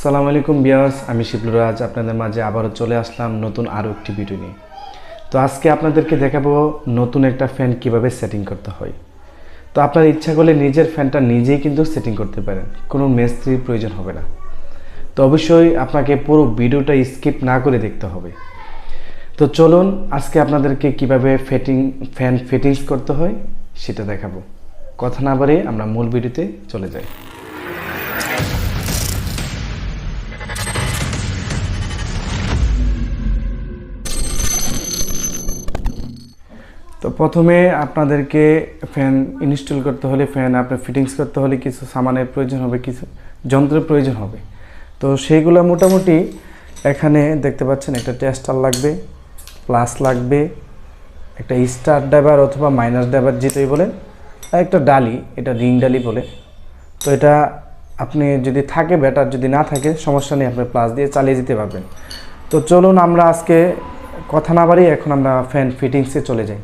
আসসালামু আলাইকুম ভিউয়ার্স, আমি শিবলো আজ আপনাদের মাঝে আবারও চলে আসলাম নতুন আরও একটি ভিডিও নিয়ে। তো আজকে আপনাদেরকে দেখাবো নতুন একটা ফ্যান কিভাবে সেটিং করতে হয়। তো আপনার ইচ্ছা করলে নিজের ফ্যানটা নিজেই কিন্তু সেটিং করতে পারেন, কোনো মিস্ত্রির প্রয়োজন হবে না। তো অবশ্যই আপনাকে পুরো ভিডিওটা স্কিপ না করে দেখতে হবে। তো চলুন আজকে আপনাদেরকে কিভাবে ফ্যান ফিটিংস করতে হয় সেটা দেখাবো। কথা না বাড়িয়ে আমরা মূল ভিডিওতে চলে যাই। তো প্রথমে আপনাদেরকে ফ্যান ইনস্টল করতে হলে, ফ্যান আপনার ফিটিংস করতে হলে কিছু সামানের প্রয়োজন হবে, কিছু যন্ত্রের প্রয়োজন হবে। তো সেইগুলো মোটামুটি এখানে দেখতে পাচ্ছেন, একটা টেস্টার লাগবে, প্লাস লাগবে, একটা স্টার ড্রাইভার অথবা মাইনাস ড্রাইভার যেটাই বলেন, আর একটা ডালি, এটা রিং ডালি বলে। তো এটা আপনি যদি থাকে ব্যাটার, যদি না থাকে সমস্যা নেই, আপনি প্লাস দিয়ে চালিয়ে যেতে পারবেন। তো চলুন আমরা আজকে কথা না বাড়িয়ে এখন আমরা ফ্যান ফিটিংসে চলে যাই।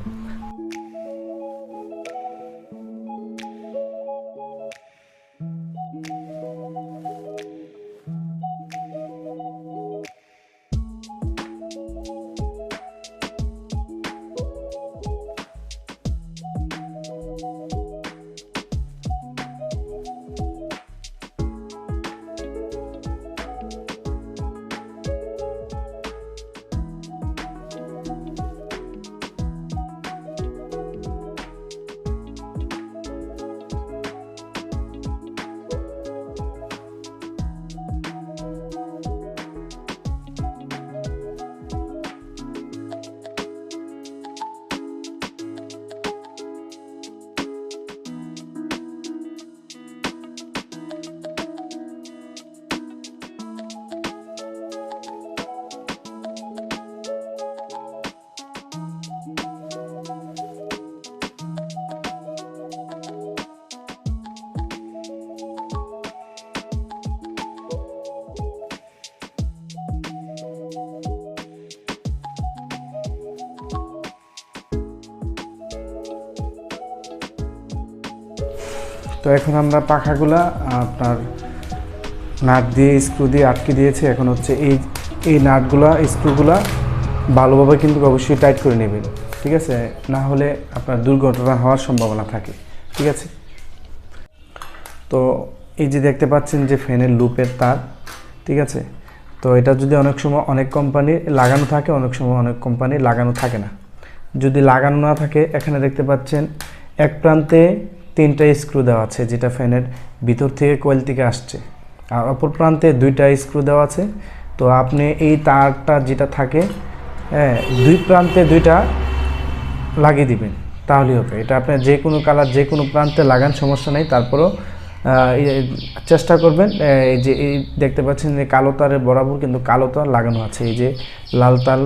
তো এখন আমরা পাখাগুলা আপনার নাট দিয়ে স্ক্রু দিয়ে আটকে দিয়েছি। এখন হচ্ছে এই নাটগুলা স্ক্রুগুলা ভালোভাবে কিন্তু অবশ্যই টাইট করে নেবেন, ঠিক আছে? না হলে আপনার দুর্ঘটনা হওয়ার সম্ভাবনা থাকে, ঠিক আছে? তো এই যে দেখতে পাচ্ছেন যে ফ্যানের লুপের তার, ঠিক আছে? তো এটা যদি অনেক সময় অনেক কোম্পানি লাগানো থাকে, অনেক সময় অনেক কোম্পানি লাগানো থাকে না। যদি লাগানো না থাকে, এখানে দেখতে পাচ্ছেন এক প্রান্তে 3টা স্ক্রু দেওয়া আছে, যেটা ফ্যানের ভিতর থেকে কয়েল থেকে আসছে, আর অপর প্রান্তে 2টা স্ক্রু দেওয়া আছে। তো আপনি এই তারটা যেটা থাকে, হ্যাঁ, 2 প্রান্তে 2টা লাগিয়ে দিবেন, তাহলেই হবে। এটা আপনার যে কোনো কালার যে কোনো প্রান্তে লাগান, সমস্যা নেই। তারপরও চেষ্টা করবেন, এই যে এই দেখতে পাচ্ছেন যে কালো তারের বরাবর কিন্তু কালো তার লাগানো আছে, এই যে লাল তার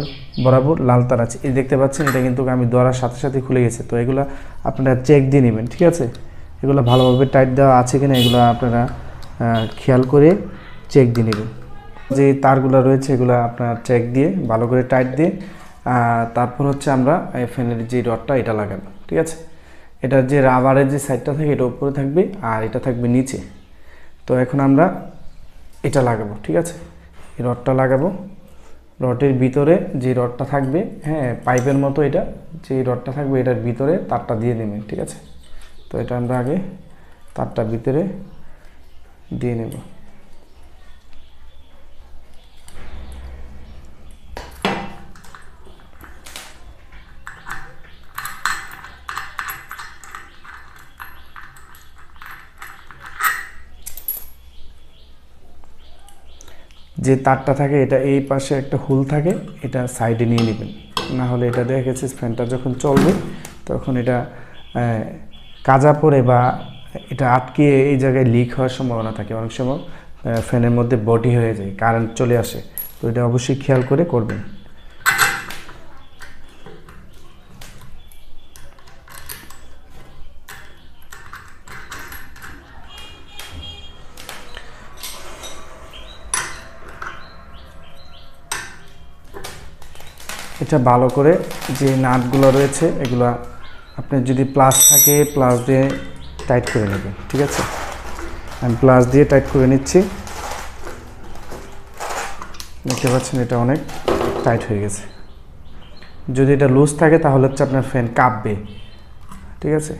বরাবর লাল তার আছে, এই দেখতে পাচ্ছেন। এটা কিন্তু আমি ধরার সাথে সাথে খুলে গেছে। তো এগুলো আপনারা চেক দিয়ে নেবেন, ঠিক আছে? এগুলো ভালোভাবে টাইট দেওয়া আছে কিনা এগুলো আপনারা খেয়াল করে চেক দিয়ে নেবেন। যে তারগুলো রয়েছে এগুলো আপনার চেক দিয়ে ভালো করে টাইট দিয়ে তারপর হচ্ছে আমরা ফ্যানের যে রডটা এটা লাগাবো, ঠিক আছে? এটার যে রাবারের যে সাইডটা থাকে এটা উপরে থাকবে আর এটা থাকবে নিচে। তো এখন আমরা এটা লাগাবো, ঠিক আছে? এই রডটা লাগাবো। রডের ভিতরে যে রডটা থাকবে, হ্যাঁ, পাইপের মতো, এটা যে রডটা থাকবে এটার ভিতরে তারটা দিয়ে নেবেন, ঠিক আছে? তো এটা আমরা আগে তারটা ভিতরে দিয়ে নেব। যে তারটা থাকে এটা এই পাশে একটা হুল থাকে, এটা সাইডে নিয়ে নেবেন, না হলে এটা দেখা গেছে ফ্যানটা যখন চলবে তখন এটা কাজা পড়ে বা এটা আটকে এই জায়গায় লিক হওয়ার সম্ভাবনা থাকে। অনেক সময় ফ্যানের মধ্যে বডি হয়ে যায়, কারেন্ট চলে আসে। তো এটা অবশ্যই খেয়াল করে করবেন। এটা ভালো করে যে নাটগুলো রয়েছে এগুলো আপনার যদি প্লাস থাকে প্লাস দিয়ে টাইট করে নেবেন, ঠিক আছে? আমি প্লাস দিয়ে টাইট করে নিচ্ছি। দেখতে পাচ্ছেন এটা অনেক টাইট হয়ে গেছে। যদি এটা লুজ থাকে তাহলে হচ্ছে আপনার ফ্যান কাঁপবে, ঠিক আছে।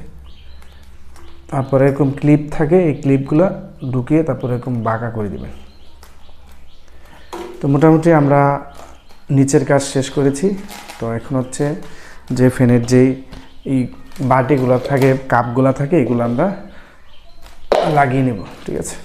তারপরে এরকম ক্লিপ থাকে, এই ক্লিপগুলো ঢুকিয়ে তারপরে এরকম বাঁকা করে দিবেন। তো মোটামুটি আমরা নিচের কাজ শেষ করেছি। তো এখন হচ্ছে যে ফ্যানের যেই এই বাটিগুলো থাকে, কাপগুলো থাকে, এগুলো আমরা লাগিয়ে নেব, ঠিক আছে।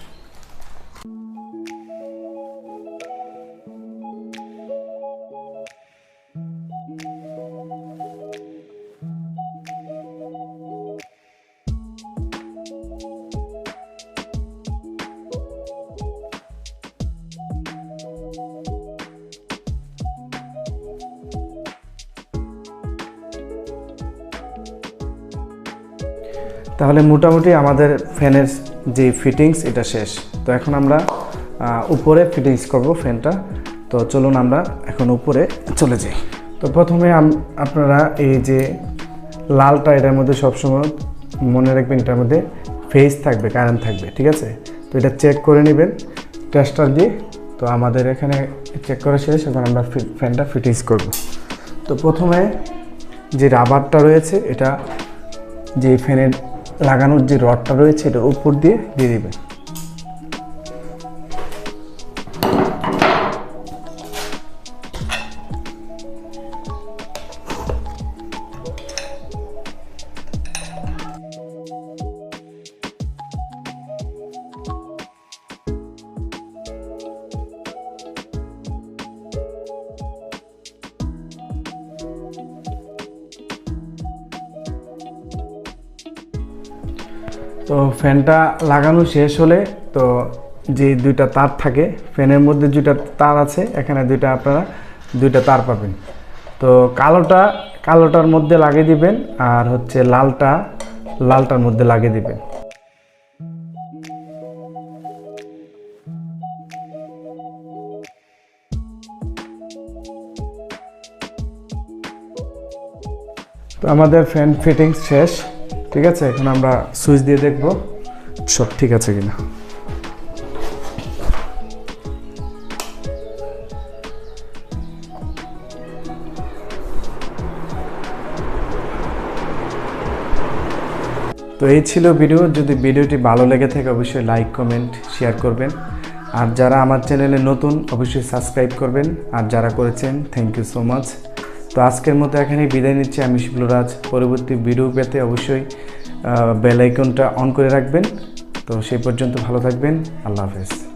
তাহলে মোটামুটি আমাদের ফ্যানের যে ফিটিংস এটা শেষ। তো এখন আমরা উপরে ফিটিংস করব ফ্যানটা। তো চলুন আমরা এখন উপরে চলে যাই। তো প্রথমে আপনারা এই যে লালটা, এটার মধ্যে সবসময় মনে রাখবেন এটার মধ্যে ফেজ থাকবে, কারেন্ট থাকবে, ঠিক আছে। তো এটা চেক করে নেবেন টেস্টার দিয়ে। তো আমাদের এখানে চেক করা শেষ, এখন আমরা ফ্যানটা ফিটিংস করব। তো প্রথমে যে রাবারটা রয়েছে, এটা যে ফ্যানের লাগানোর যে রডটা রয়েছে এটার উপর দিয়ে দিবেন। তো ফ্যানটা লাগানো শেষ হলে, তো যে দুইটা তার থাকে ফ্যানের মধ্যে, দুইটা তার আছে এখানে, আপনারা দুইটা তার পাবেন। তো কালোটার মধ্যে লাগিয়ে দিবেন, আর হচ্ছে লালটার মধ্যে লাগিয়ে দিবেন। তো আমাদের ফ্যান ফিটিংস শেষ, ঠিক আছে। এখন আমরা সুইচ দিয়ে দেখব সব ঠিক আছে কিনা। তো এই ছিল ভিডিও। যদি ভিডিওটি ভালো লেগে থাকে অবশ্যই লাইক, কমেন্ট, শেয়ার করবেন। আর যারা আমার চ্যানেলে নতুন অবশ্যই সাবস্ক্রাইব করবেন, আর যারা করেছেন থ্যাংক ইউ সো মাচ। তো আজকের মতো এখানেই বিদায় নিচ্ছি আমি শিবলু রাজ। পরবর্তী ভিডিও পেতে অবশ্যই বেল আইকনটা অন করে রাখবেন। তো সেই পর্যন্ত ভালো থাকবেন, আল্লাহ হাফেজ।